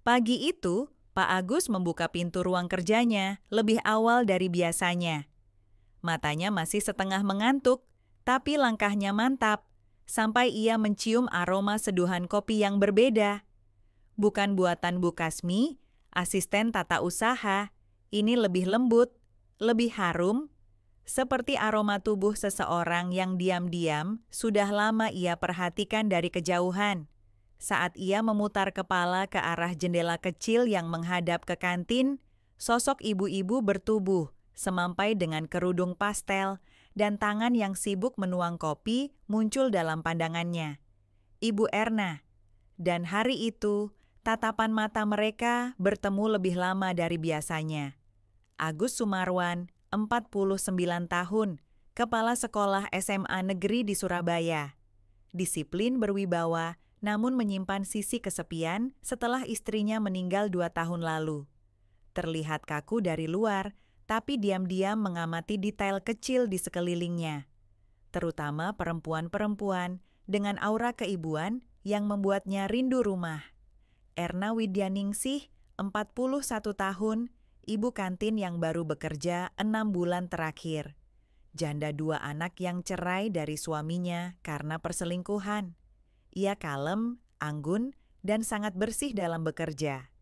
Pagi itu, Pak Agus membuka pintu ruang kerjanya lebih awal dari biasanya. Matanya masih setengah mengantuk, tapi langkahnya mantap, sampai ia mencium aroma seduhan kopi yang berbeda. Bukan buatan Bu Kasmi, asisten tata usaha. Ini lebih lembut, lebih harum, seperti aroma tubuh seseorang yang diam-diam sudah lama ia perhatikan dari kejauhan. Saat ia memutar kepala ke arah jendela kecil yang menghadap ke kantin, sosok ibu-ibu bertubuh, semampai dengan kerudung pastel, dan tangan yang sibuk menuang kopi muncul dalam pandangannya. Ibu Erna. Dan hari itu, tatapan mata mereka bertemu lebih lama dari biasanya. Agus Sumarwan, 49 tahun, kepala sekolah SMA negeri di Surabaya. Disiplin berwibawa, namun menyimpan sisi kesepian setelah istrinya meninggal 2 tahun lalu. Terlihat kaku dari luar, tapi diam-diam mengamati detail kecil di sekelilingnya. Terutama perempuan-perempuan dengan aura keibuan yang membuatnya rindu rumah. Erna Widyaningsih, 41 tahun, ibu kantin yang baru bekerja 6 bulan terakhir. Janda 2 anak yang cerai dari suaminya karena perselingkuhan. Ia kalem, anggun, dan sangat bersih dalam bekerja.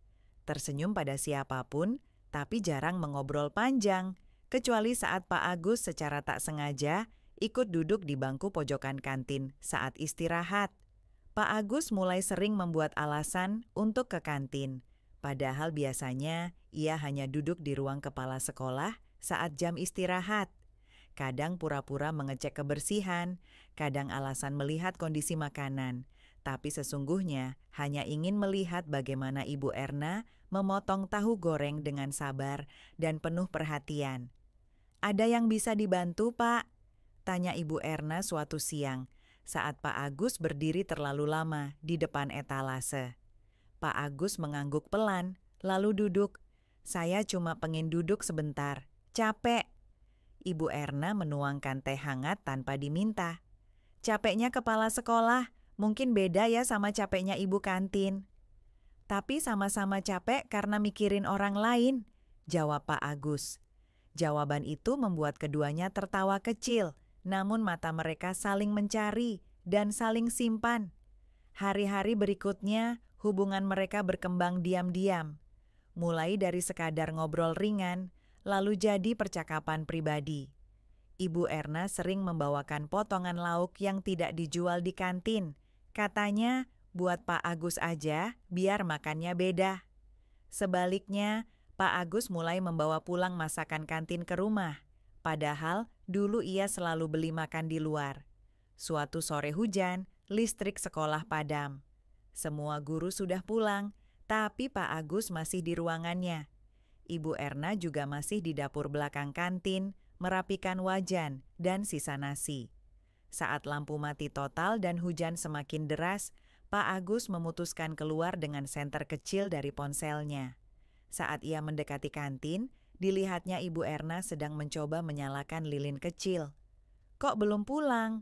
Tersenyum pada siapapun, tapi jarang mengobrol panjang, kecuali saat Pak Agus secara tak sengaja ikut duduk di bangku pojokan kantin saat istirahat. Pak Agus mulai sering membuat alasan untuk ke kantin, padahal biasanya ia hanya duduk di ruang kepala sekolah saat jam istirahat. Kadang pura-pura mengecek kebersihan, kadang alasan melihat kondisi makanan, tapi sesungguhnya hanya ingin melihat bagaimana Ibu Erna memotong tahu goreng dengan sabar dan penuh perhatian. "Ada yang bisa dibantu, Pak?" tanya Ibu Erna suatu siang, saat Pak Agus berdiri terlalu lama di depan etalase. Pak Agus mengangguk pelan, lalu duduk. "Saya cuma pengen duduk sebentar, capek." Ibu Erna menuangkan teh hangat tanpa diminta. "Capeknya kepala sekolah, mungkin beda ya sama capeknya ibu kantin." "Tapi sama-sama capek karena mikirin orang lain," jawab Pak Agus. Jawaban itu membuat keduanya tertawa kecil, namun mata mereka saling mencari dan saling simpan. Hari-hari berikutnya, hubungan mereka berkembang diam-diam. Mulai dari sekadar ngobrol ringan, lalu jadi percakapan pribadi. Ibu Erna sering membawakan potongan lauk yang tidak dijual di kantin. Katanya, buat Pak Agus aja, biar makannya beda. Sebaliknya, Pak Agus mulai membawa pulang masakan kantin ke rumah. Padahal, dulu ia selalu beli makan di luar. Suatu sore hujan, listrik sekolah padam. Semua guru sudah pulang, tapi Pak Agus masih di ruangannya. Ibu Erna juga masih di dapur belakang kantin, merapikan wajan dan sisa nasi. Saat lampu mati total dan hujan semakin deras, Pak Agus memutuskan keluar dengan senter kecil dari ponselnya. Saat ia mendekati kantin, dilihatnya Ibu Erna sedang mencoba menyalakan lilin kecil. "Kok belum pulang?"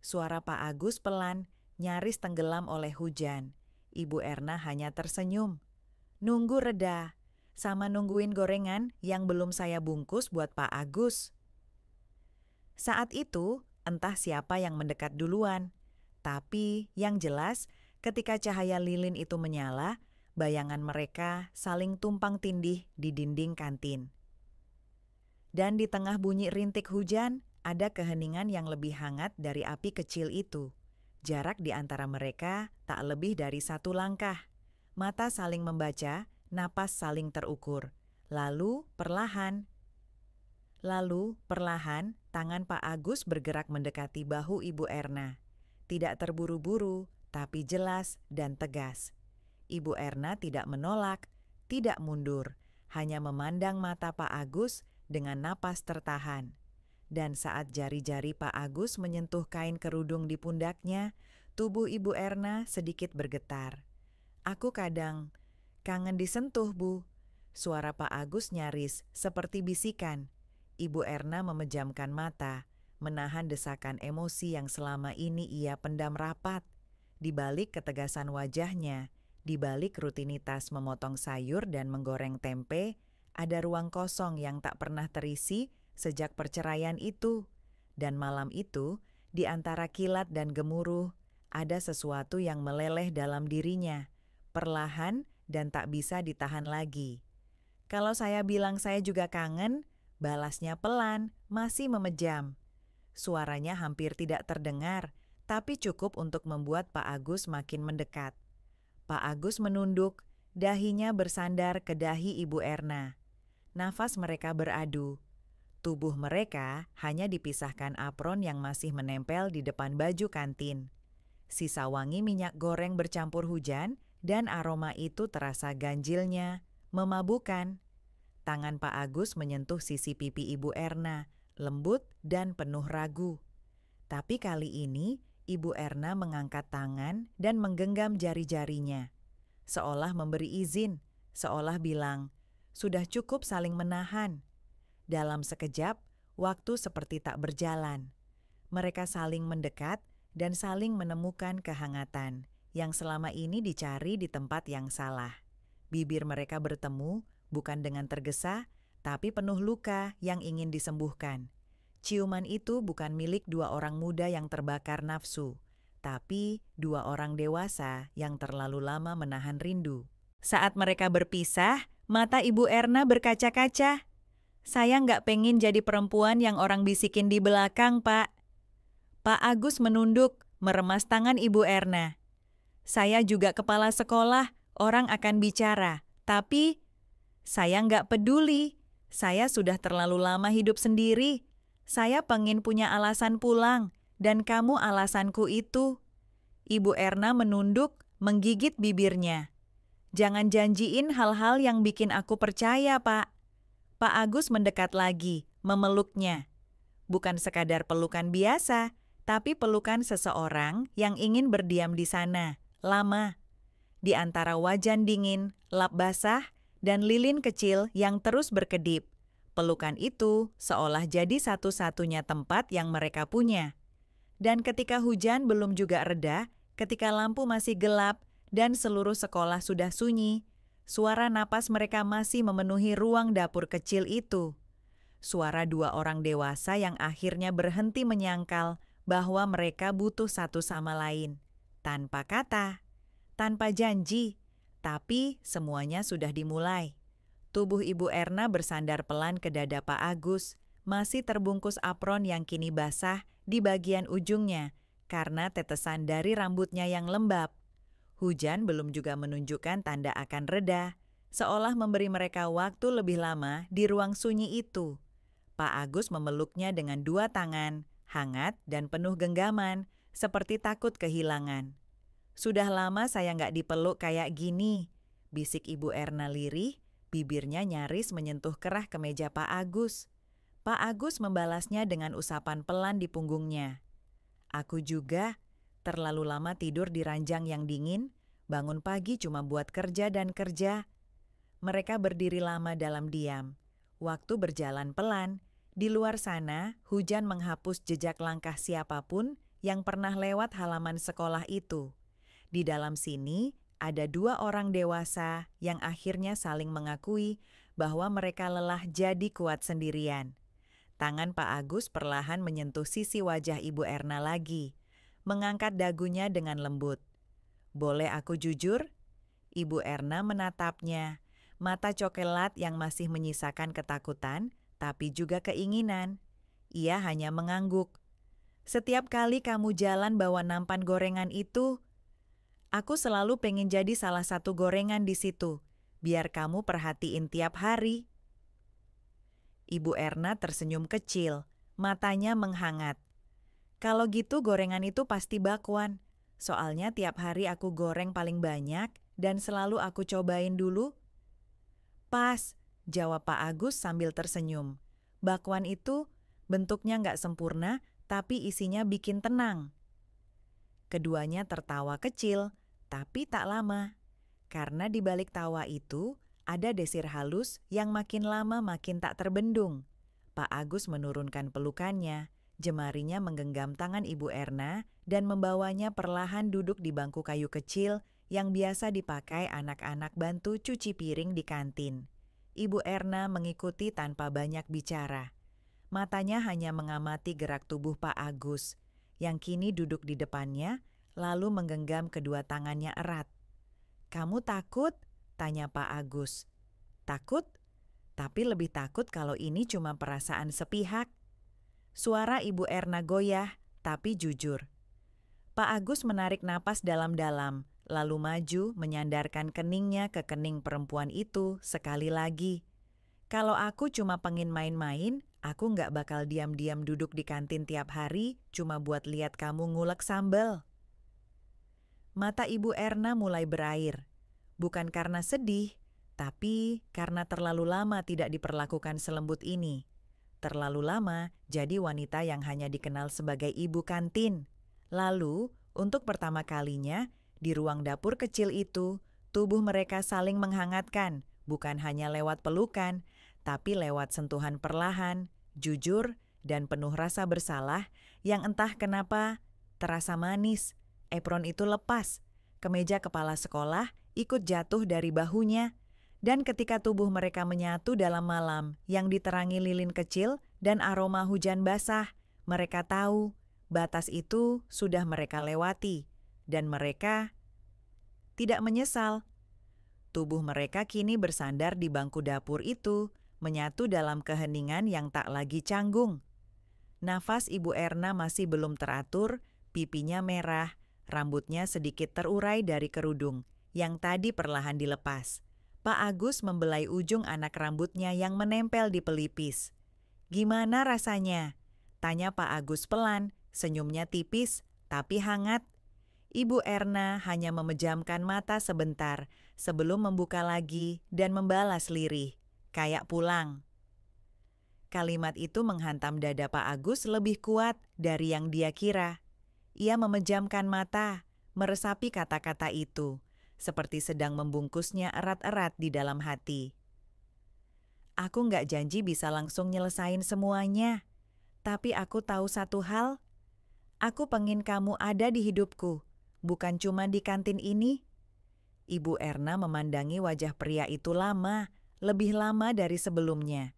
Suara Pak Agus pelan, nyaris tenggelam oleh hujan. Ibu Erna hanya tersenyum. "Nunggu reda, sama nungguin gorengan yang belum saya bungkus buat Pak Agus." Saat itu, entah siapa yang mendekat duluan. Tapi yang jelas, ketika cahaya lilin itu menyala, bayangan mereka saling tumpang tindih di dinding kantin. Dan di tengah bunyi rintik hujan, ada keheningan yang lebih hangat dari api kecil itu. Jarak di antara mereka tak lebih dari 1 langkah. Mata saling membaca, napas saling terukur. Lalu, perlahan, tangan Pak Agus bergerak mendekati bahu Ibu Erna. Tidak terburu-buru, tapi jelas dan tegas. Ibu Erna tidak menolak, tidak mundur, hanya memandang mata Pak Agus dengan napas tertahan. Dan saat jari-jari Pak Agus menyentuh kain kerudung di pundaknya, tubuh Ibu Erna sedikit bergetar. "Aku kadang kangen disentuh, Bu." Suara Pak Agus nyaris seperti bisikan. Ibu Erna memejamkan mata, menahan desakan emosi yang selama ini ia pendam rapat. Di balik ketegasan wajahnya, Di balik rutinitas memotong sayur dan menggoreng tempe, ada ruang kosong yang tak pernah terisi sejak perceraian itu. Dan malam itu, di antara kilat dan gemuruh, ada sesuatu yang meleleh dalam dirinya, perlahan dan tak bisa ditahan lagi. Kalau saya bilang saya juga kangen, balasnya pelan, masih memejam. Suaranya hampir tidak terdengar, tapi cukup untuk membuat Pak Agus makin mendekat. Pak Agus menunduk, dahinya bersandar ke dahi Ibu Erna. Nafas mereka beradu. Tubuh mereka hanya dipisahkan apron yang masih menempel di depan baju kantin. Sisa wangi minyak goreng bercampur hujan dan aroma itu terasa ganjilnya, memabukkan. Tangan Pak Agus menyentuh sisi pipi Ibu Erna, lembut dan penuh ragu. Tapi kali ini, Ibu Erna mengangkat tangan dan menggenggam jari-jarinya. Seolah memberi izin, seolah bilang, sudah cukup saling menahan. Dalam sekejap, waktu seperti tak berjalan. Mereka saling mendekat dan saling menemukan kehangatan yang selama ini dicari di tempat yang salah. Bibir mereka bertemu, bukan dengan tergesa, tapi penuh luka yang ingin disembuhkan. Ciuman itu bukan milik dua orang muda yang terbakar nafsu, tapi dua orang dewasa yang terlalu lama menahan rindu. Saat mereka berpisah, mata Ibu Erna berkaca-kaca. Saya nggak pengen jadi perempuan yang orang bisikin di belakang, Pak. Pak Agus menunduk, meremas tangan Ibu Erna. Saya juga kepala sekolah, orang akan bicara. Tapi, saya nggak peduli. Saya sudah terlalu lama hidup sendiri. Saya pengen punya alasan pulang, dan kamu alasanku itu. Ibu Erna menunduk, menggigit bibirnya. Jangan janjiin hal-hal yang bikin aku percaya, Pak. Pak Agus mendekat lagi, memeluknya. Bukan sekadar pelukan biasa, tapi pelukan seseorang yang ingin berdiam di sana, lama. Di antara wajan dingin, lap basah, dan lilin kecil yang terus berkedip. Pelukan itu seolah jadi satu-satunya tempat yang mereka punya. Dan ketika hujan belum juga reda, ketika lampu masih gelap, dan seluruh sekolah sudah sunyi, suara napas mereka masih memenuhi ruang dapur kecil itu. Suara dua orang dewasa yang akhirnya berhenti menyangkal bahwa mereka butuh satu sama lain. Tanpa kata, tanpa janji, tapi semuanya sudah dimulai. Tubuh Ibu Erna bersandar pelan ke dada Pak Agus, masih terbungkus apron yang kini basah di bagian ujungnya karena tetesan dari rambutnya yang lembab. Hujan belum juga menunjukkan tanda akan reda, seolah memberi mereka waktu lebih lama di ruang sunyi itu. Pak Agus memeluknya dengan dua tangan, hangat dan penuh genggaman, seperti takut kehilangan. Sudah lama saya nggak dipeluk kayak gini, bisik Ibu Erna lirih, bibirnya nyaris menyentuh kerah kemeja Pak Agus. Pak Agus membalasnya dengan usapan pelan di punggungnya. Aku juga, terlalu lama tidur di ranjang yang dingin, bangun pagi cuma buat kerja dan kerja. Mereka berdiri lama dalam diam. Waktu berjalan pelan. Di luar sana, hujan menghapus jejak langkah siapapun yang pernah lewat halaman sekolah itu. Di dalam sini, ada dua orang dewasa yang akhirnya saling mengakui bahwa mereka lelah jadi kuat sendirian. Tangan Pak Agus perlahan menyentuh sisi wajah Ibu Erna lagi, mengangkat dagunya dengan lembut. Boleh aku jujur? Ibu Erna menatapnya, mata coklat yang masih menyisakan ketakutan, tapi juga keinginan. Ia hanya mengangguk. Setiap kali kamu jalan bawa nampan gorengan itu, aku selalu pengen jadi salah satu gorengan di situ, biar kamu perhatiin tiap hari. Ibu Erna tersenyum kecil, matanya menghangat. Kalau gitu gorengan itu pasti bakwan, soalnya tiap hari aku goreng paling banyak dan selalu aku cobain dulu. Pas, jawab Pak Agus sambil tersenyum. Bakwan itu bentuknya nggak sempurna, tapi isinya bikin tenang. Keduanya tertawa kecil, tapi tak lama. Karena di balik tawa itu, ada desir halus yang makin lama makin tak terbendung. Pak Agus menurunkan pelukannya, jemarinya menggenggam tangan Ibu Erna dan membawanya perlahan duduk di bangku kayu kecil yang biasa dipakai anak-anak bantu cuci piring di kantin. Ibu Erna mengikuti tanpa banyak bicara. Matanya hanya mengamati gerak tubuh Pak Agus, yang kini duduk di depannya, lalu menggenggam kedua tangannya erat. "Kamu takut?" tanya Pak Agus. "Takut? Tapi lebih takut kalau ini cuma perasaan sepihak." Suara Ibu Erna goyah, tapi jujur. Pak Agus menarik napas dalam-dalam, lalu maju menyandarkan keningnya ke kening perempuan itu sekali lagi. "Kalau aku cuma pengen main-main, aku nggak bakal diam-diam duduk di kantin tiap hari cuma buat lihat kamu ngulek sambal." Mata Ibu Erna mulai berair. Bukan karena sedih, tapi karena terlalu lama tidak diperlakukan selembut ini. Terlalu lama jadi wanita yang hanya dikenal sebagai ibu kantin. Lalu, untuk pertama kalinya, di ruang dapur kecil itu, tubuh mereka saling menghangatkan, bukan hanya lewat pelukan, tapi lewat sentuhan perlahan, jujur, dan penuh rasa bersalah yang entah kenapa terasa manis. Apron itu lepas, kemeja kepala sekolah ikut jatuh dari bahunya, dan ketika tubuh mereka menyatu dalam malam yang diterangi lilin kecil dan aroma hujan basah, mereka tahu batas itu sudah mereka lewati, dan mereka tidak menyesal. Tubuh mereka kini bersandar di bangku dapur itu, menyatu dalam keheningan yang tak lagi canggung. Nafas Ibu Erna masih belum teratur, pipinya merah, rambutnya sedikit terurai dari kerudung, yang tadi perlahan dilepas. Pak Agus membelai ujung anak rambutnya yang menempel di pelipis. "Gimana rasanya?" tanya Pak Agus pelan, senyumnya tipis tapi hangat. Ibu Erna hanya memejamkan mata sebentar sebelum membuka lagi dan membalas lirih, "Kayak pulang." Kalimat itu menghantam dada Pak Agus lebih kuat dari yang dia kira. Ia memejamkan mata, meresapi kata-kata itu, seperti sedang membungkusnya erat-erat di dalam hati. "Aku nggak janji bisa langsung nyelesain semuanya, tapi aku tahu satu hal. Aku pengen kamu ada di hidupku, bukan cuma di kantin ini." Ibu Erna memandangi wajah pria itu lama, lebih lama dari sebelumnya.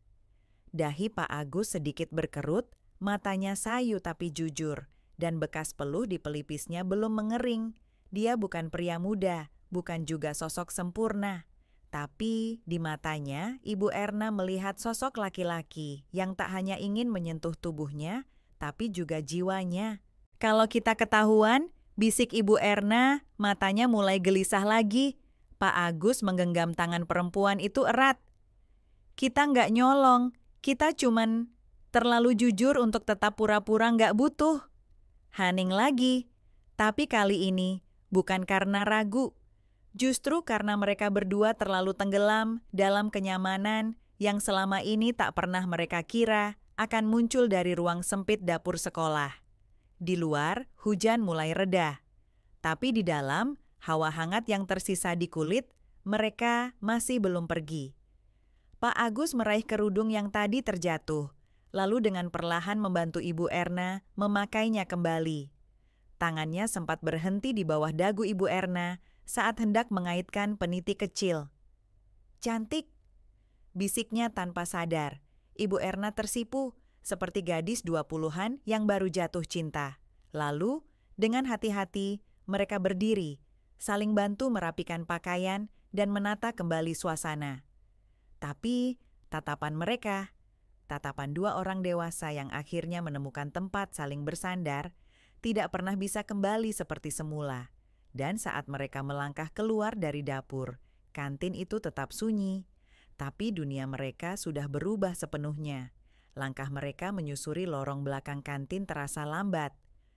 Dahi Pak Agus sedikit berkerut, matanya sayu tapi jujur, dan bekas peluh di pelipisnya belum mengering. Dia bukan pria muda, bukan juga sosok sempurna. Tapi di matanya, Ibu Erna melihat sosok laki-laki yang tak hanya ingin menyentuh tubuhnya, tapi juga jiwanya. "Kalau kita ketahuan," bisik Ibu Erna, matanya mulai gelisah lagi. Pak Agus menggenggam tangan perempuan itu erat. "Kita nggak nyolong, kita cuman terlalu jujur untuk tetap pura-pura nggak butuh." Hening lagi, tapi kali ini bukan karena ragu. Justru karena mereka berdua terlalu tenggelam dalam kenyamanan yang selama ini tak pernah mereka kira akan muncul dari ruang sempit dapur sekolah. Di luar, hujan mulai reda. Tapi di dalam, hawa hangat yang tersisa di kulit, mereka masih belum pergi. Pak Agus meraih kerudung yang tadi terjatuh, lalu dengan perlahan membantu Ibu Erna memakainya kembali. Tangannya sempat berhenti di bawah dagu Ibu Erna saat hendak mengaitkan peniti kecil. "Cantik," bisiknya tanpa sadar. Ibu Erna tersipu, seperti gadis 20-an yang baru jatuh cinta. Lalu, dengan hati-hati, mereka berdiri, saling bantu merapikan pakaian dan menata kembali suasana. Tapi, tatapan mereka, tatapan dua orang dewasa yang akhirnya menemukan tempat saling bersandar, tidak pernah bisa kembali seperti semula. Dan saat mereka melangkah keluar dari dapur, kantin itu tetap sunyi. Tapi dunia mereka sudah berubah sepenuhnya. Langkah mereka menyusuri lorong belakang kantin terasa lambat,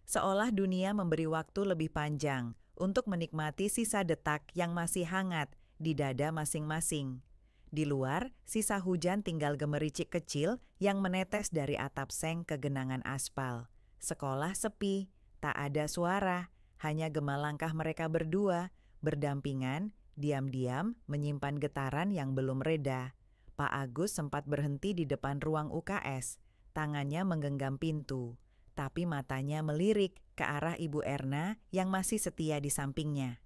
seolah dunia memberi waktu lebih panjang untuk menikmati sisa detak yang masih hangat di dada masing-masing. Di luar, sisa hujan tinggal gemericik kecil yang menetes dari atap seng ke genangan aspal. Sekolah sepi, tak ada suara, hanya gema langkah mereka berdua, berdampingan, diam-diam menyimpan getaran yang belum reda. Pak Agus sempat berhenti di depan ruang UKS, tangannya menggenggam pintu, tapi matanya melirik ke arah Ibu Erna yang masih setia di sampingnya.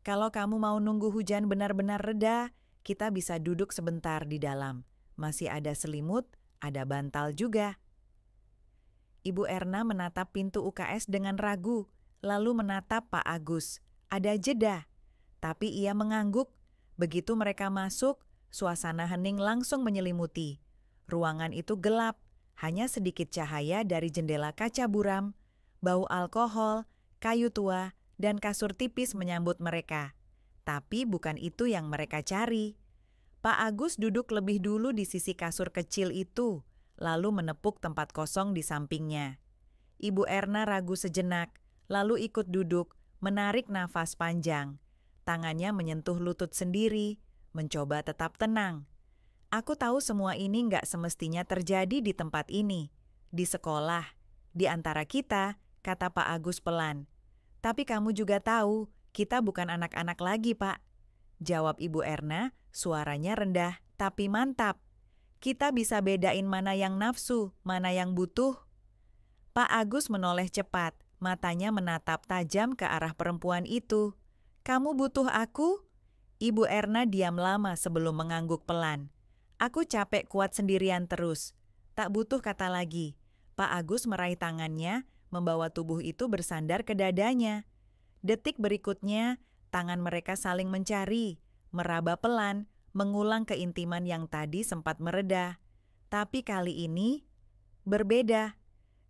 Kalau kamu mau nunggu hujan benar-benar reda, kita bisa duduk sebentar di dalam. Masih ada selimut, ada bantal juga. Ibu Erna menatap pintu UKS dengan ragu, lalu menatap Pak Agus. Ada jeda, tapi ia mengangguk. Begitu mereka masuk, suasana hening langsung menyelimuti. Ruangan itu gelap, hanya sedikit cahaya dari jendela kaca buram. Bau alkohol, kayu tua, dan kasur tipis menyambut mereka. Tapi bukan itu yang mereka cari. Pak Agus duduk lebih dulu di sisi kasur kecil itu, lalu menepuk tempat kosong di sampingnya. Ibu Erna ragu sejenak, lalu ikut duduk, menarik nafas panjang. Tangannya menyentuh lutut sendiri, mencoba tetap tenang. Aku tahu semua ini nggak semestinya terjadi di tempat ini, di sekolah, di antara kita, kata Pak Agus pelan. Tapi kamu juga tahu, kita bukan anak-anak lagi, Pak. Jawab Ibu Erna, suaranya rendah tapi mantap. Kita bisa bedain mana yang nafsu, mana yang butuh. Pak Agus menoleh cepat, matanya menatap tajam ke arah perempuan itu. Kamu butuh aku? Ibu Erna diam lama sebelum mengangguk pelan. Aku capek kuat sendirian terus. Tak butuh kata lagi. Pak Agus meraih tangannya, membawa tubuh itu bersandar ke dadanya. Detik berikutnya, tangan mereka saling mencari, meraba pelan, mengulang keintiman yang tadi sempat mereda. Tapi kali ini berbeda.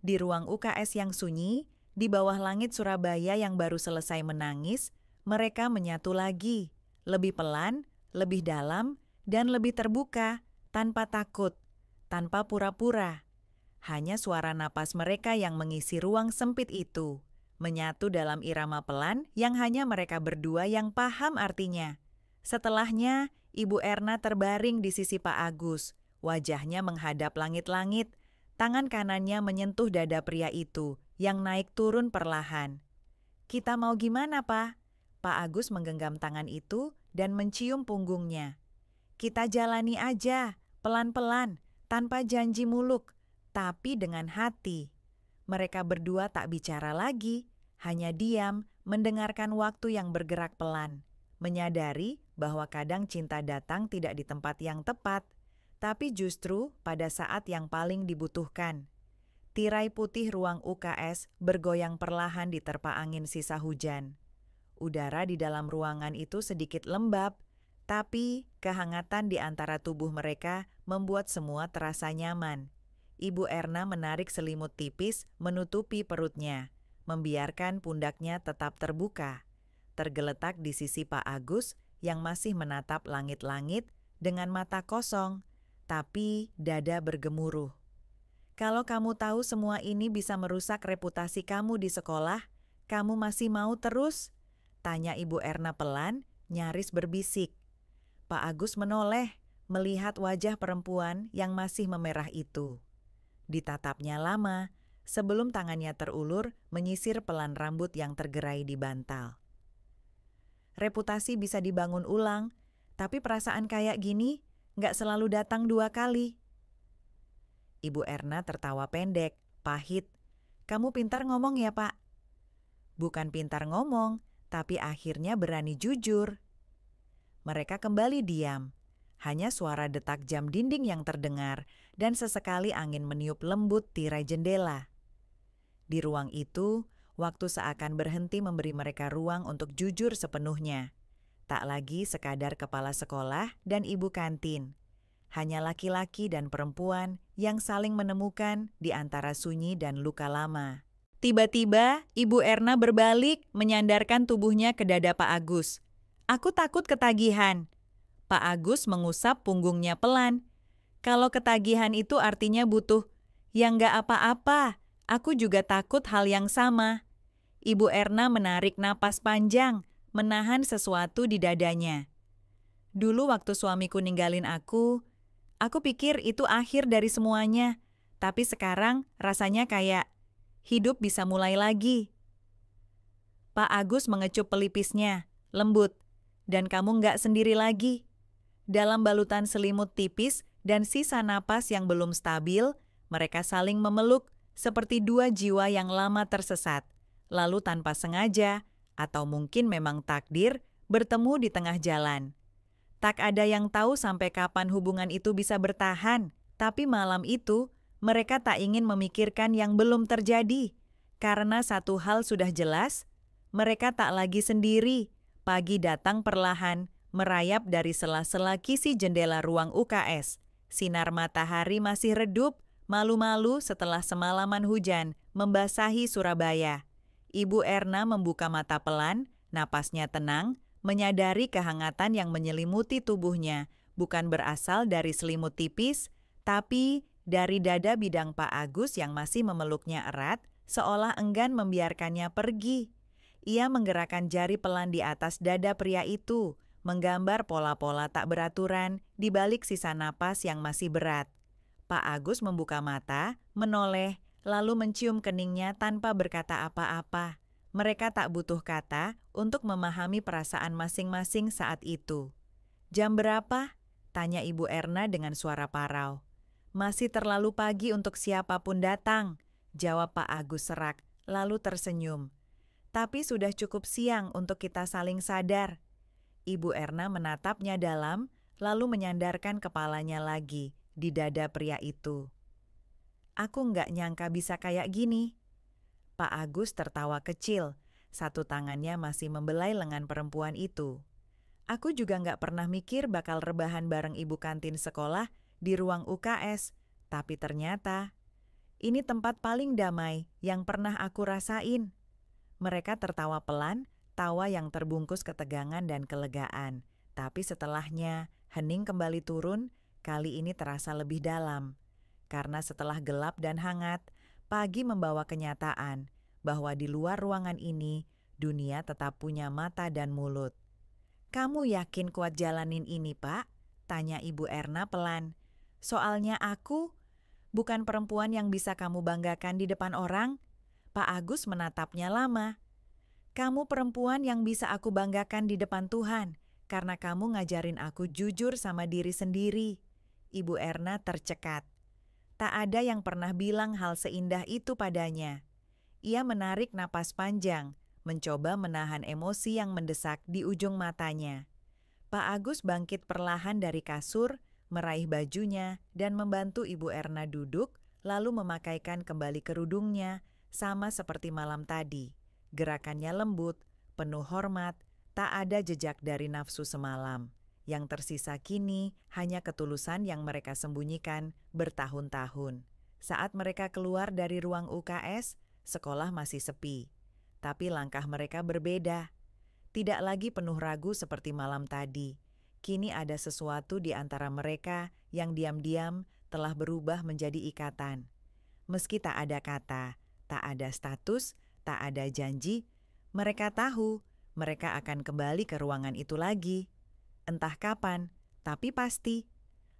Di ruang UKS yang sunyi, di bawah langit Surabaya yang baru selesai menangis, mereka menyatu lagi, lebih pelan, lebih dalam, dan lebih terbuka, tanpa takut, tanpa pura-pura. Hanya suara napas mereka yang mengisi ruang sempit itu, menyatu dalam irama pelan yang hanya mereka berdua yang paham artinya. Setelahnya, Ibu Erna terbaring di sisi Pak Agus, wajahnya menghadap langit-langit, tangan kanannya menyentuh dada pria itu yang naik turun perlahan. Kita mau gimana, Pak? Pak Agus menggenggam tangan itu dan mencium punggungnya. Kita jalani aja, pelan-pelan, tanpa janji muluk, tapi dengan hati. Mereka berdua tak bicara lagi, hanya diam, mendengarkan waktu yang bergerak pelan. Menyadari bahwa kadang cinta datang tidak di tempat yang tepat, tapi justru pada saat yang paling dibutuhkan. Tirai putih ruang UKS bergoyang perlahan diterpa angin sisa hujan. Udara di dalam ruangan itu sedikit lembab, tapi kehangatan di antara tubuh mereka membuat semua terasa nyaman. Ibu Erna menarik selimut tipis menutupi perutnya, membiarkan pundaknya tetap terbuka. Tergeletak di sisi Pak Agus yang masih menatap langit-langit dengan mata kosong, tapi dada bergemuruh. Kalau kamu tahu semua ini bisa merusak reputasi kamu di sekolah, kamu masih mau terus? Tanya Ibu Erna pelan, nyaris berbisik. Pak Agus menoleh, melihat wajah perempuan yang masih memerah itu. Ditatapnya lama, sebelum tangannya terulur menyisir pelan rambut yang tergerai di bantal. Reputasi bisa dibangun ulang, tapi perasaan kayak gini nggak selalu datang 2 kali. Ibu Erna tertawa pendek, pahit. Kamu pintar ngomong ya, Pak? Bukan pintar ngomong, tapi akhirnya berani jujur. Mereka kembali diam. Hanya suara detak jam dinding yang terdengar dan sesekali angin meniup lembut tirai jendela. Di ruang itu, waktu seakan berhenti memberi mereka ruang untuk jujur sepenuhnya. Tak lagi sekadar kepala sekolah dan ibu kantin. Hanya laki-laki dan perempuan yang saling menemukan di antara sunyi dan luka lama. Tiba-tiba, Ibu Erna berbalik menyandarkan tubuhnya ke dada Pak Agus. Aku takut ketagihan. Pak Agus mengusap punggungnya pelan. Kalau ketagihan itu artinya butuh. Ya nggak apa-apa, aku juga takut hal yang sama. Ibu Erna menarik napas panjang, menahan sesuatu di dadanya. Dulu waktu suamiku ninggalin aku pikir itu akhir dari semuanya. Tapi sekarang rasanya kayak hidup bisa mulai lagi. Pak Agus mengecup pelipisnya, lembut. Dan kamu nggak sendiri lagi. Dalam balutan selimut tipis dan sisa napas yang belum stabil, mereka saling memeluk seperti 2 jiwa yang lama tersesat. Lalu tanpa sengaja, atau mungkin memang takdir, bertemu di tengah jalan. Tak ada yang tahu sampai kapan hubungan itu bisa bertahan, tapi malam itu mereka tak ingin memikirkan yang belum terjadi. Karena satu hal sudah jelas, mereka tak lagi sendiri. Pagi datang perlahan, merayap dari sela-sela kisi jendela ruang UKS. Sinar matahari masih redup, malu-malu setelah semalaman hujan membasahi Surabaya. Ibu Erna membuka mata pelan, napasnya tenang, menyadari kehangatan yang menyelimuti tubuhnya bukan berasal dari selimut tipis, tapi dari dada bidang Pak Agus yang masih memeluknya erat, seolah enggan membiarkannya pergi. Ia menggerakkan jari pelan di atas dada pria itu, menggambar pola-pola tak beraturan di balik sisa napas yang masih berat. Pak Agus membuka mata, menoleh, lalu mencium keningnya tanpa berkata apa-apa. Mereka tak butuh kata untuk memahami perasaan masing-masing saat itu. "Jam berapa?" tanya Ibu Erna dengan suara parau. "Masih terlalu pagi untuk siapapun datang," jawab Pak Agus serak, lalu tersenyum. "Tapi sudah cukup siang untuk kita saling sadar." Ibu Erna menatapnya dalam, lalu menyandarkan kepalanya lagi di dada pria itu. "Aku nggak nyangka bisa kayak gini." Pak Agus tertawa kecil, satu tangannya masih membelai lengan perempuan itu. "Aku juga nggak pernah mikir bakal rebahan bareng ibu kantin sekolah di ruang UKS, tapi ternyata ini tempat paling damai yang pernah aku rasain." Mereka tertawa pelan, tawa yang terbungkus ketegangan dan kelegaan. Tapi setelahnya, hening kembali turun, kali ini terasa lebih dalam. Karena setelah gelap dan hangat, pagi membawa kenyataan bahwa di luar ruangan ini, dunia tetap punya mata dan mulut. "Kamu yakin kuat jalanin ini, Pak?" tanya Ibu Erna pelan. "Soalnya aku bukan perempuan yang bisa kamu banggakan di depan orang." Pak Agus menatapnya lama. "Kamu perempuan yang bisa aku banggakan di depan Tuhan, karena kamu ngajarin aku jujur sama diri sendiri." Ibu Erna tercekat. Tak ada yang pernah bilang hal seindah itu padanya. Ia menarik napas panjang, mencoba menahan emosi yang mendesak di ujung matanya. Pak Agus bangkit perlahan dari kasur, meraih bajunya, dan membantu Ibu Erna duduk, lalu memakaikan kembali kerudungnya, sama seperti malam tadi. Gerakannya lembut, penuh hormat, tak ada jejak dari nafsu semalam. Yang tersisa kini hanya ketulusan yang mereka sembunyikan bertahun-tahun. Saat mereka keluar dari ruang UKS, sekolah masih sepi. Tapi langkah mereka berbeda. Tidak lagi penuh ragu seperti malam tadi. Kini ada sesuatu di antara mereka yang diam-diam telah berubah menjadi ikatan. Meski tak ada kata, tak ada status, tak ada janji, mereka tahu mereka akan kembali ke ruangan itu lagi. Entah kapan, tapi pasti.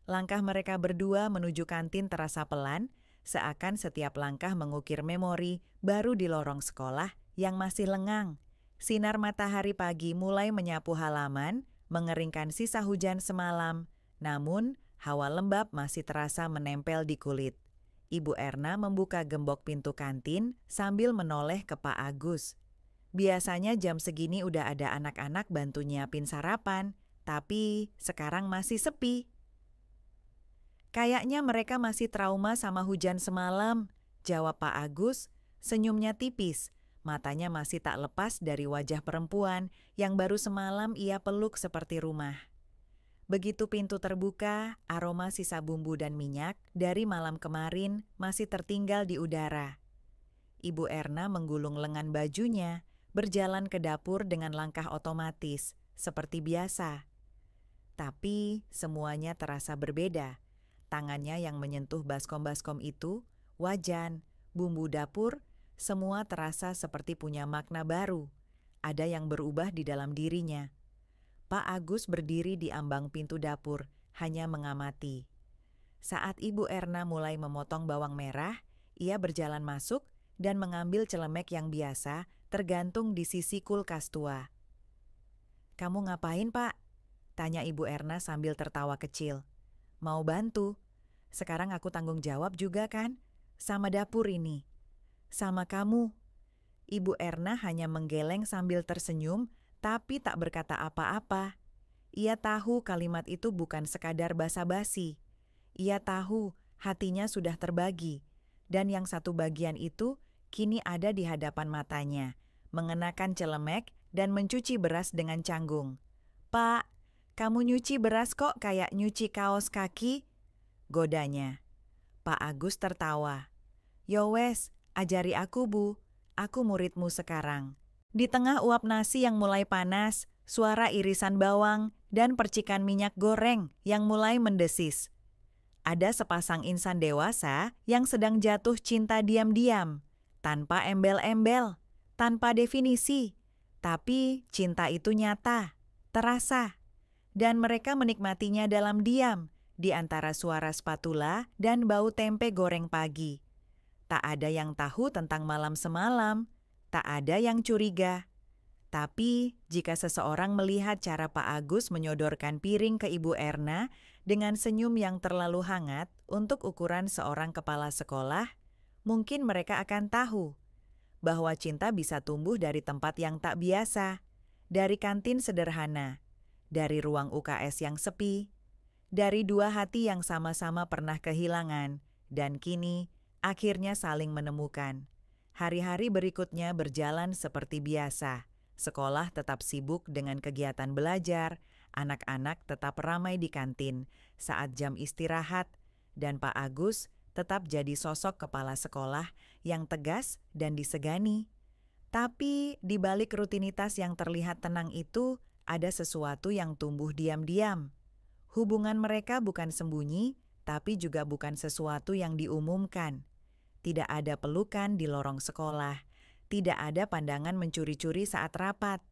Langkah mereka berdua menuju kantin terasa pelan, seakan setiap langkah mengukir memori baru di lorong sekolah yang masih lengang. Sinar matahari pagi mulai menyapu halaman, mengeringkan sisa hujan semalam, namun hawa lembab masih terasa menempel di kulit. Ibu Erna membuka gembok pintu kantin sambil menoleh ke Pak Agus. Biasanya jam segini udah ada anak-anak bantu nyiapin sarapan, tapi sekarang masih sepi. "Kayaknya mereka masih trauma sama hujan semalam," jawab Pak Agus, senyumnya tipis. Matanya masih tak lepas dari wajah perempuan yang baru semalam ia peluk seperti rumah. Begitu pintu terbuka, aroma sisa bumbu dan minyak dari malam kemarin masih tertinggal di udara. Ibu Erna menggulung lengan bajunya, berjalan ke dapur dengan langkah otomatis, seperti biasa. Tapi semuanya terasa berbeda. Tangannya yang menyentuh baskom-baskom itu, wajan, bumbu dapur, semua terasa seperti punya makna baru. Ada yang berubah di dalam dirinya. Pak Agus berdiri di ambang pintu dapur, hanya mengamati. Saat Ibu Erna mulai memotong bawang merah, ia berjalan masuk dan mengambil celemek yang biasa tergantung di sisi kulkas tua. "Kamu ngapain, Pak?" tanya Ibu Erna sambil tertawa kecil. "Mau bantu. Sekarang aku tanggung jawab juga kan? Sama dapur ini." "Sama kamu." Ibu Erna hanya menggeleng sambil tersenyum, tapi tak berkata apa-apa. Ia tahu kalimat itu bukan sekadar basa-basi. Ia tahu hatinya sudah terbagi, dan yang satu bagian itu kini ada di hadapan matanya, mengenakan celemek dan mencuci beras dengan canggung. "Pak, kamu nyuci beras kok kayak nyuci kaos kaki?" godanya. Pak Agus tertawa. "Yowes, ajari aku, Bu. Aku muridmu sekarang." Di tengah uap nasi yang mulai panas, suara irisan bawang, dan percikan minyak goreng yang mulai mendesis. Ada sepasang insan dewasa yang sedang jatuh cinta diam-diam, tanpa embel-embel, tanpa definisi. Tapi cinta itu nyata, terasa, dan mereka menikmatinya dalam diam di antara suara spatula dan bau tempe goreng pagi. Tak ada yang tahu tentang malam semalam, tak ada yang curiga. Tapi, jika seseorang melihat cara Pak Agus menyodorkan piring ke Ibu Erna dengan senyum yang terlalu hangat untuk ukuran seorang kepala sekolah, mungkin mereka akan tahu bahwa cinta bisa tumbuh dari tempat yang tak biasa, dari kantin sederhana, dari ruang UKS yang sepi, dari dua hati yang sama-sama pernah kehilangan, dan kini akhirnya saling menemukan. Hari-hari berikutnya berjalan seperti biasa. Sekolah tetap sibuk dengan kegiatan belajar, anak-anak tetap ramai di kantin saat jam istirahat, dan Pak Agus tetap jadi sosok kepala sekolah yang tegas dan disegani. Tapi di balik rutinitas yang terlihat tenang itu, ada sesuatu yang tumbuh diam-diam. Hubungan mereka bukan sembunyi, tapi juga bukan sesuatu yang diumumkan. Tidak ada pelukan di lorong sekolah. Tidak ada pandangan mencuri-curi saat rapat.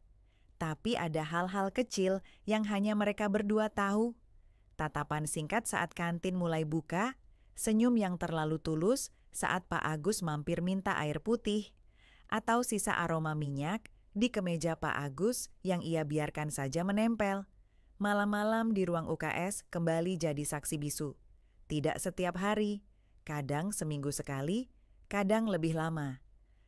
Tapi ada hal-hal kecil yang hanya mereka berdua tahu. Tatapan singkat saat kantin mulai buka, senyum yang terlalu tulus saat Pak Agus mampir minta air putih, atau sisa aroma minyak di kemeja Pak Agus yang ia biarkan saja menempel. Malam-malam di ruang UKS kembali jadi saksi bisu. Tidak setiap hari, kadang seminggu sekali, kadang lebih lama.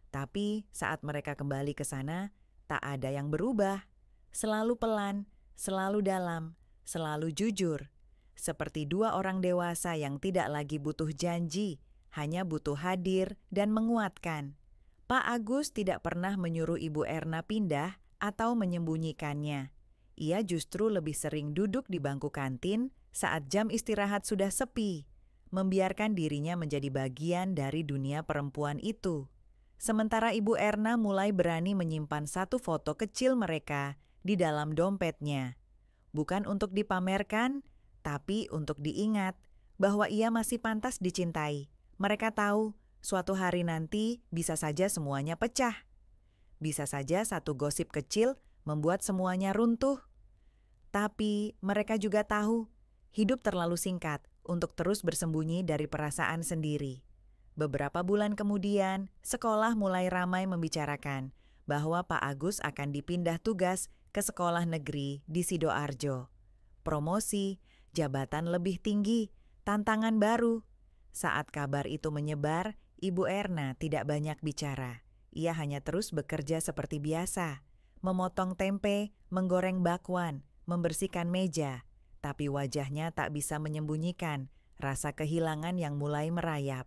Tapi saat mereka kembali ke sana, tak ada yang berubah. Selalu pelan, selalu dalam, selalu jujur. Seperti dua orang dewasa yang tidak lagi butuh janji, hanya butuh hadir dan menguatkan. Pak Agus tidak pernah menyuruh Ibu Erna pindah atau menyembunyikannya. Ia justru lebih sering duduk di bangku kantin saat jam istirahat sudah sepi, membiarkan dirinya menjadi bagian dari dunia perempuan itu. Sementara Ibu Erna mulai berani menyimpan satu foto kecil mereka di dalam dompetnya. Bukan untuk dipamerkan, tapi untuk diingat bahwa ia masih pantas dicintai. Mereka tahu suatu hari nanti bisa saja semuanya pecah. Bisa saja satu gosip kecil membuat semuanya runtuh. Tapi mereka juga tahu hidup terlalu singkat untuk terus bersembunyi dari perasaan sendiri. Beberapa bulan kemudian, sekolah mulai ramai membicarakan bahwa Pak Agus akan dipindah tugas ke sekolah negeri di Sidoarjo. Promosi, jabatan lebih tinggi, tantangan baru. Saat kabar itu menyebar, Ibu Erna tidak banyak bicara. Ia hanya terus bekerja seperti biasa, memotong tempe, menggoreng bakwan, membersihkan meja. Tapi wajahnya tak bisa menyembunyikan rasa kehilangan yang mulai merayap.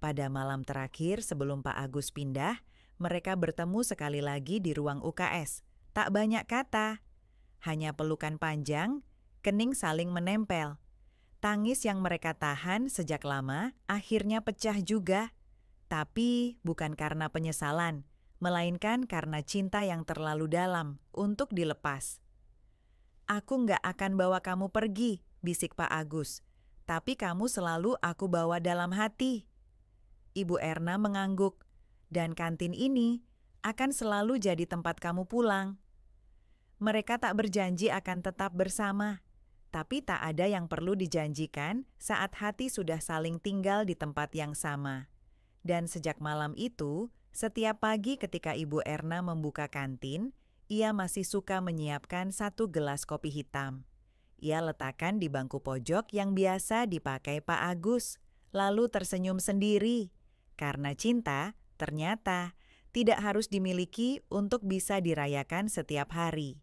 Pada malam terakhir sebelum Pak Agus pindah, mereka bertemu sekali lagi di ruang UKS. Tak banyak kata, hanya pelukan panjang, kening saling menempel. Tangis yang mereka tahan sejak lama akhirnya pecah juga. Tapi bukan karena penyesalan, melainkan karena cinta yang terlalu dalam untuk dilepas. "Aku nggak akan bawa kamu pergi," bisik Pak Agus. "Tapi kamu selalu aku bawa dalam hati." Ibu Erna mengangguk, "Dan kantin ini akan selalu jadi tempat kamu pulang." Mereka tak berjanji akan tetap bersama, tapi tak ada yang perlu dijanjikan saat hati sudah saling tinggal di tempat yang sama. Dan sejak malam itu, setiap pagi ketika Ibu Erna membuka kantin, ia masih suka menyiapkan satu gelas kopi hitam. Ia letakkan di bangku pojok yang biasa dipakai Pak Agus, lalu tersenyum sendiri. Karena cinta, ternyata tidak harus dimiliki untuk bisa dirayakan setiap hari.